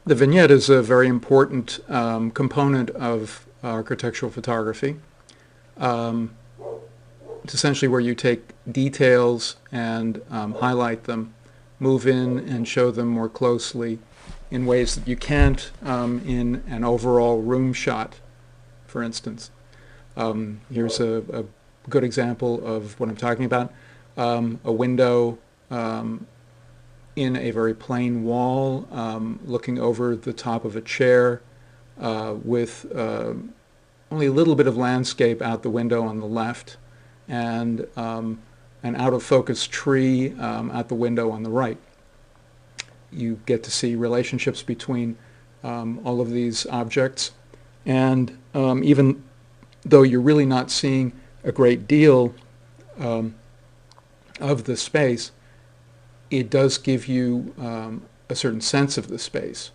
The vignette is a very important component of architectural photography. It's essentially where you take details and highlight them, move in and show them more closely in ways that you can't in an overall room shot, for instance. Here's a good example of what I'm talking about. A window in a very plain wall, looking over the top of a chair with only a little bit of landscape out the window on the left, and an out-of-focus tree out the window on the right. You get to see relationships between all of these objects, and even though you're really not seeing a great deal of the space, it does give you a certain sense of the space.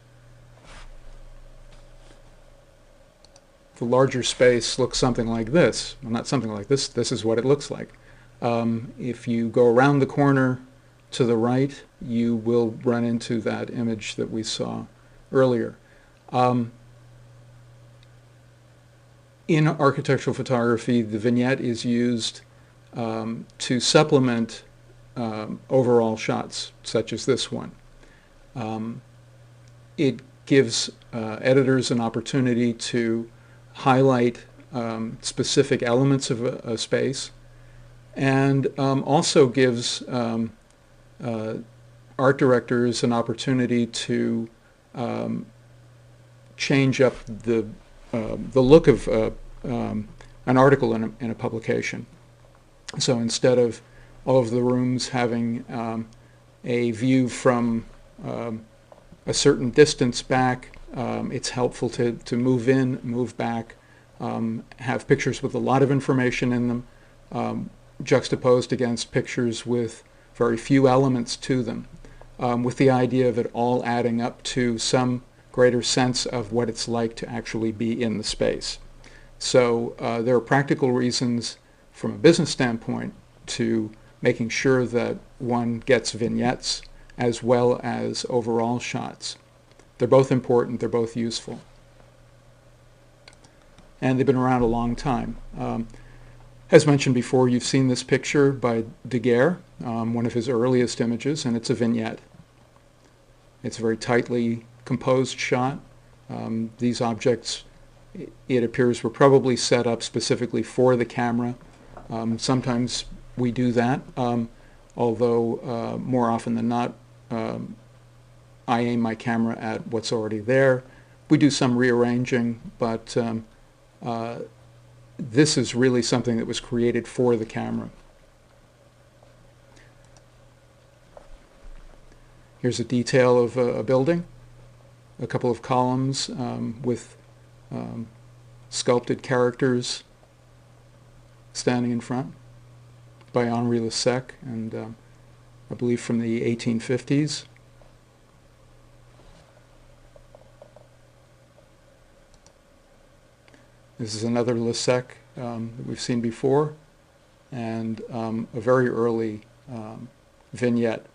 The larger space looks something like this. Well, not something like this. This is what it looks like. If you go around the corner to the right, you will run into that image that we saw earlier. In architectural photography, the vignette is used to supplement overall shots, such as this one. It gives editors an opportunity to highlight specific elements of a space, and also gives art directors an opportunity to change up the look of an article in a publication. So instead of all of the rooms having a view from a certain distance back, it's helpful to move in, move back, have pictures with a lot of information in them, juxtaposed against pictures with very few elements to them, with the idea of it all adding up to some greater sense of what it's like to actually be in the space. So there are practical reasons from a business standpoint to making sure that one gets vignettes as well as overall shots. They're both important, they're both useful. And they've been around a long time. As mentioned before, you've seen this picture by Daguerre, one of his earliest images, and it's a vignette. It's a very tightly composed shot. These objects, it appears, were probably set up specifically for the camera. Sometimes we do that, although more often than not, I aim my camera at what's already there. We do some rearranging, but this is really something that was created for the camera. Here's a detail of a building, a couple of columns with sculpted characters standing in front by Henri Lessec, and I believe from the 1850s. This is another Lessec that we've seen before, and a very early vignette,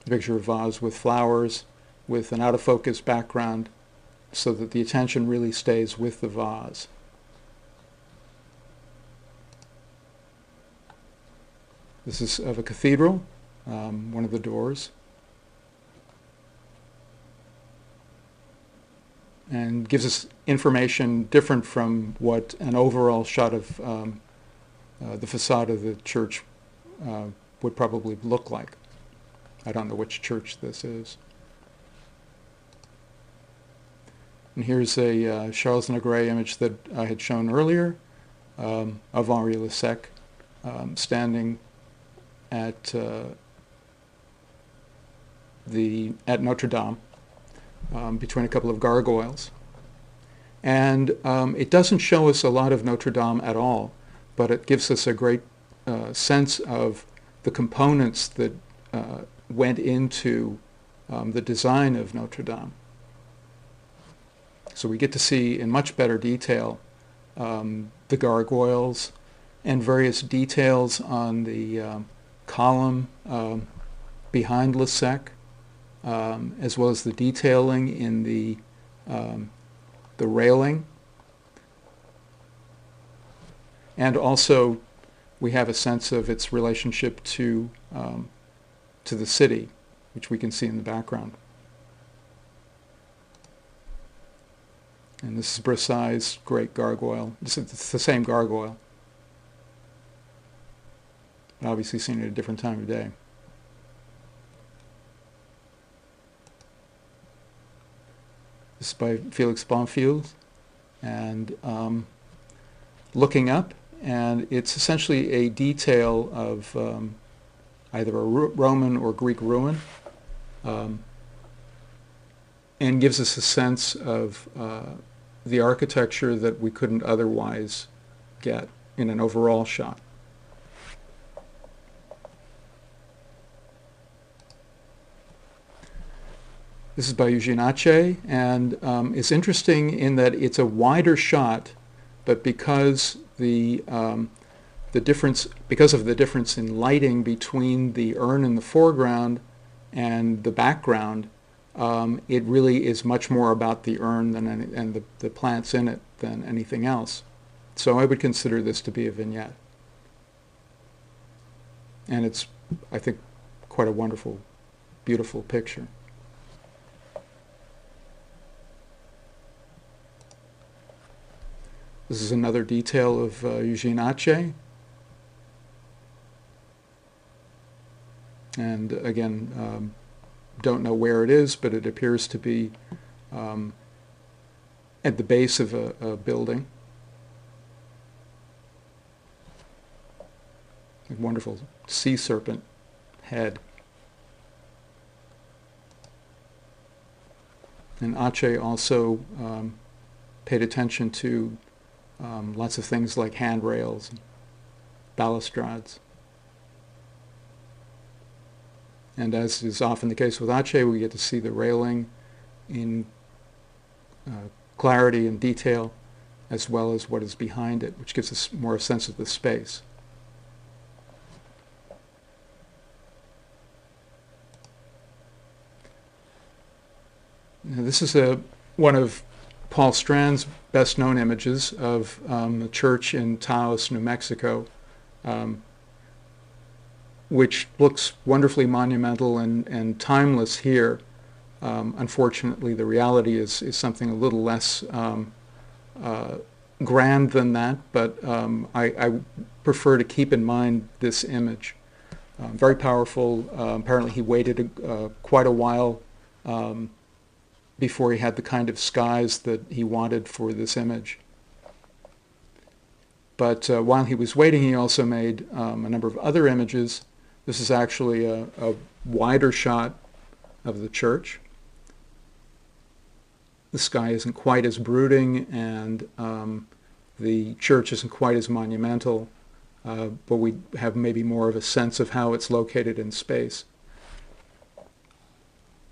a picture of a vase with flowers with an out-of-focus background so that the attention really stays with the vase. This is of a cathedral, one of the doors, and gives us information different from what an overall shot of the facade of the church would probably look like. I don't know which church this is. And here's a Charles Negret image that I had shown earlier of Henri Lessec standing at Notre Dame between a couple of gargoyles. And it doesn't show us a lot of Notre Dame at all, but it gives us a great sense of the components that went into the design of Notre Dame. So we get to see in much better detail the gargoyles and various details on the column behind Lessec, as well as the detailing in the railing. And also, we have a sense of its relationship to the city, which we can see in the background. And this is Brassai's great gargoyle. It's the same gargoyle, obviously seen at a different time of day. This is by Felix Bonfield, and Looking Up, and it's essentially a detail of either a Roman or Greek ruin, and gives us a sense of the architecture that we couldn't otherwise get in an overall shot. This is by Vignette, and it's interesting in that it's a wider shot, but because of the difference in lighting between the urn in the foreground and the background, it really is much more about the urn and the plants in it than anything else. So I would consider this to be a vignette. And it's, I think, quite a wonderful, beautiful picture. This is another detail of Vignette. And again, don't know where it is, but it appears to be at the base of a building. A wonderful sea serpent head. And Aceh also paid attention to lots of things like handrails and balustrades. And as is often the case with Aceh, we get to see the railing in clarity and detail, as well as what is behind it, which gives us more a sense of the space. Now, this is one of Paul Strand's best-known images of a church in Taos, New Mexico, which looks wonderfully monumental and timeless here. Unfortunately, the reality is something a little less grand than that, but I prefer to keep in mind this image. Very powerful. Apparently he waited quite a while before he had the kind of skies that he wanted for this image. But while he was waiting, he also made a number of other images. This is actually a wider shot of the church. The sky isn't quite as brooding, and the church isn't quite as monumental, but we have maybe more of a sense of how it's located in space.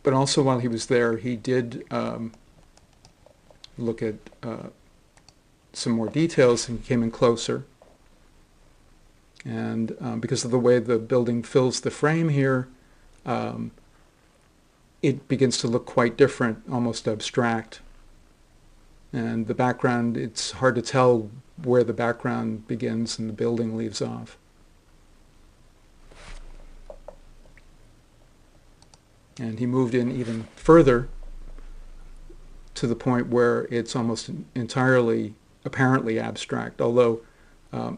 But also while he was there, he did look at some more details and came in closer. And because of the way the building fills the frame here, it begins to look quite different, almost abstract. And the background, it's hard to tell where the background begins and the building leaves off. And he moved in even further to the point where it's almost entirely apparently abstract, although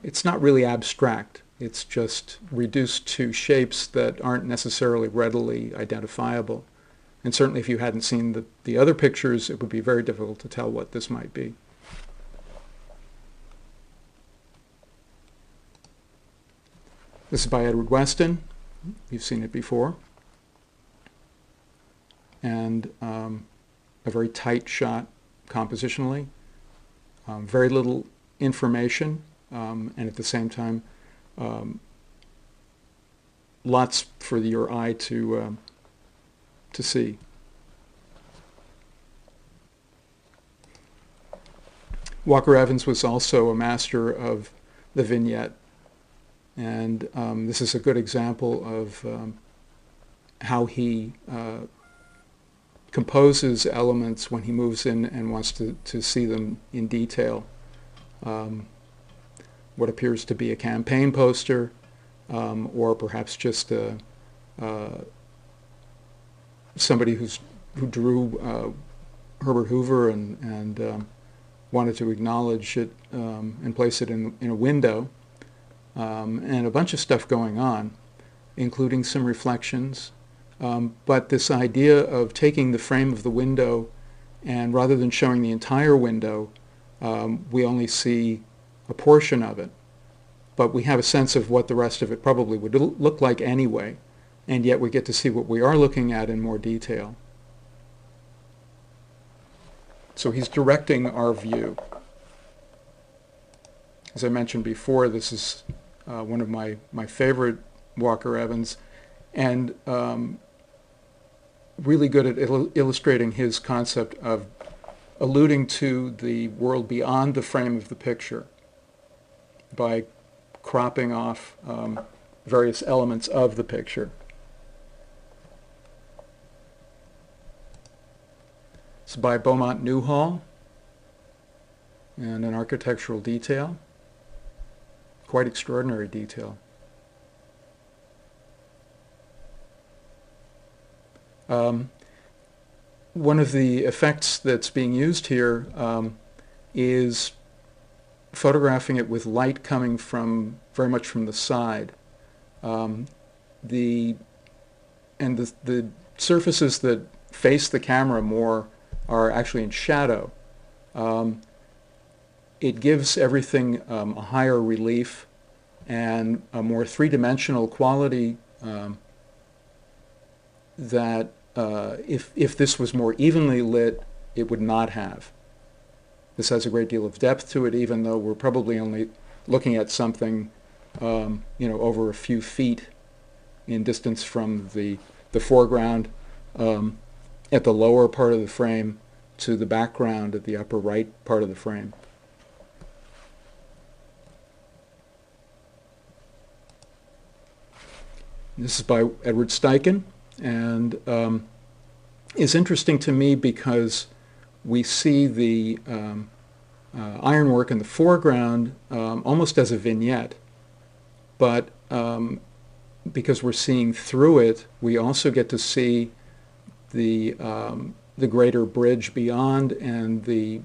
it's not really abstract. It's just reduced to shapes that aren't necessarily readily identifiable. And certainly if you hadn't seen the other pictures, it would be very difficult to tell what this might be. This is by Edward Weston. You've seen it before. And a very tight shot compositionally. Very little information, and at the same time, lots for your eye to see. Walker Evans was also a master of the vignette, and this is a good example of how he composes elements when he moves in and wants to see them in detail. What appears to be a campaign poster, or perhaps just somebody who drew Herbert Hoover and wanted to acknowledge it and place it in a window, and a bunch of stuff going on, including some reflections. But this idea of taking the frame of the window, and rather than showing the entire window, we only see a portion of it. But we have a sense of what the rest of it probably would look like anyway, and yet we get to see what we are looking at in more detail. So he's directing our view. As I mentioned before, this is one of my favorite Walker-Evans, and really good at illustrating his concept of alluding to the world beyond the frame of the picture by cropping off various elements of the picture. It's by Beaumont Newhall, and an architectural detail, quite extraordinary detail. One of the effects that's being used here is photographing it with light coming from very much from the side. The surfaces that face the camera more are actually in shadow. It gives everything a higher relief and a more three-dimensional quality that if this was more evenly lit, it would not have. This has a great deal of depth to it, even though we're probably only looking at something over a few feet in distance from the foreground at the lower part of the frame to the background at the upper right part of the frame. This is by Edward Steichen, and is interesting to me because we see the ironwork in the foreground almost as a vignette, but because we're seeing through it, we also get to see the greater bridge beyond and the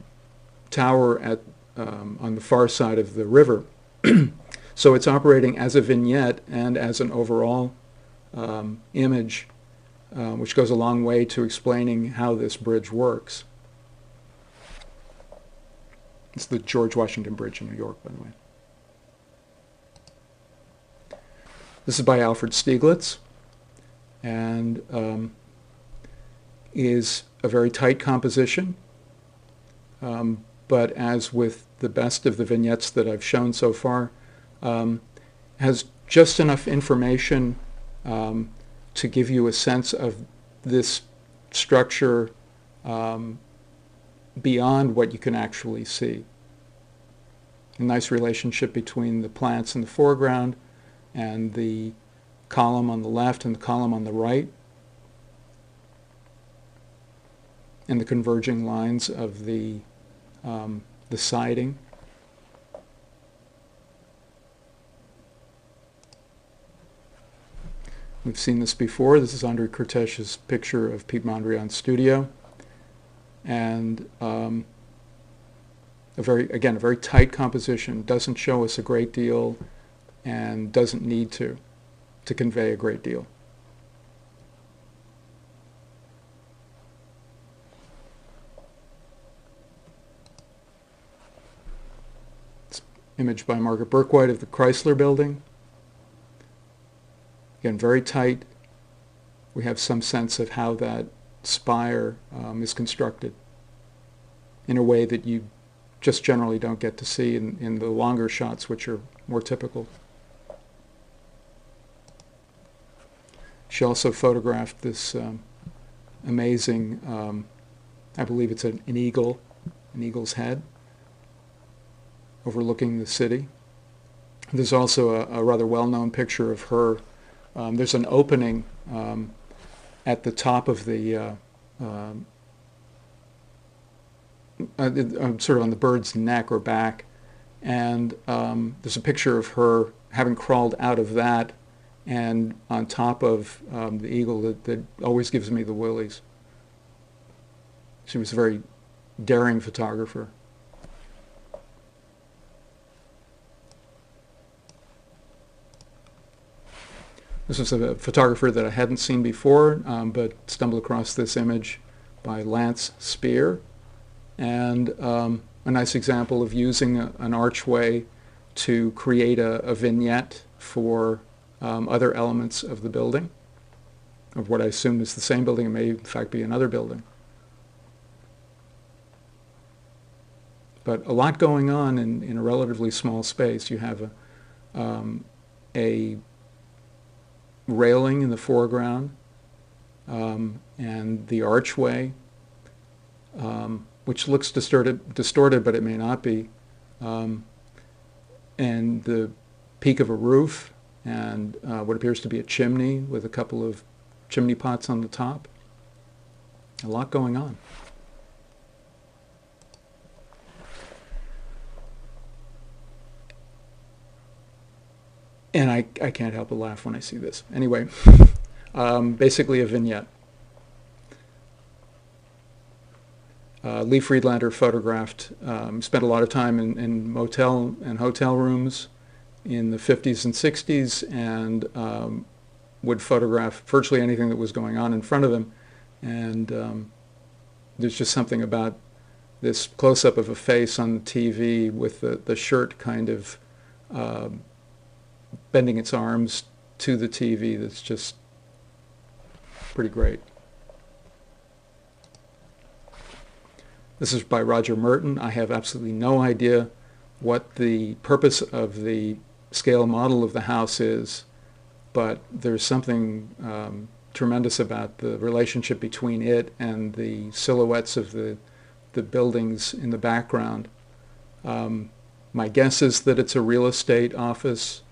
tower at on the far side of the river. So it's operating as a vignette and as an overall image, which goes a long way to explaining how this bridge works. It's the George Washington Bridge in New York, by the way. This is by Alfred Stieglitz, and is a very tight composition, but as with the best of the vignettes that I've shown so far, has just enough information to give you a sense of this structure beyond what you can actually see. A nice relationship between the plants in the foreground and the column on the left and the column on the right, and the converging lines of the siding. We've seen this before. This is André Kertész's picture of Piet Mondrian's studio, and a very tight composition. Doesn't show us a great deal, and doesn't need to convey a great deal. It's image by Margaret Berkwhite of the Chrysler Building. Again, very tight. We have some sense of how that spire is constructed in a way that you just generally don't get to see in the longer shots, which are more typical. She also photographed this amazing, I believe it's an eagle's head, overlooking the city. There's also a rather well-known picture of her. There's an opening at the top of the sort of on the bird's neck or back, and there's a picture of her having crawled out of that and on top of the eagle that always gives me the willies. She was a very daring photographer. This was a photographer that I hadn't seen before, but stumbled across this image by Lance Spear, and a nice example of using an archway to create a vignette for other elements of the building, of what I assume is the same building. It may in fact be another building. But a lot going on in a relatively small space. You have a railing in the foreground, and the archway, which looks distorted, but it may not be, and the peak of a roof, and what appears to be a chimney with a couple of chimney pots on the top. A lot going on. And I can't help but laugh when I see this. Anyway, basically a vignette. Lee Friedlander photographed, spent a lot of time in motel and hotel rooms in the 50s and 60s, and would photograph virtually anything that was going on in front of him. And there's just something about this close-up of a face on the TV with the shirt kind of bending its arms to the TV that's just pretty great. This is by Roger Merton. I have absolutely no idea what the purpose of the scale model of the house is, but there's something tremendous about the relationship between it and the silhouettes of the buildings in the background. My guess is that it's a real estate office,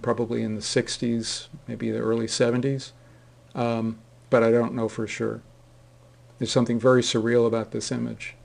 probably in the 60s, maybe the early 70s, but I don't know for sure. There's something very surreal about this image.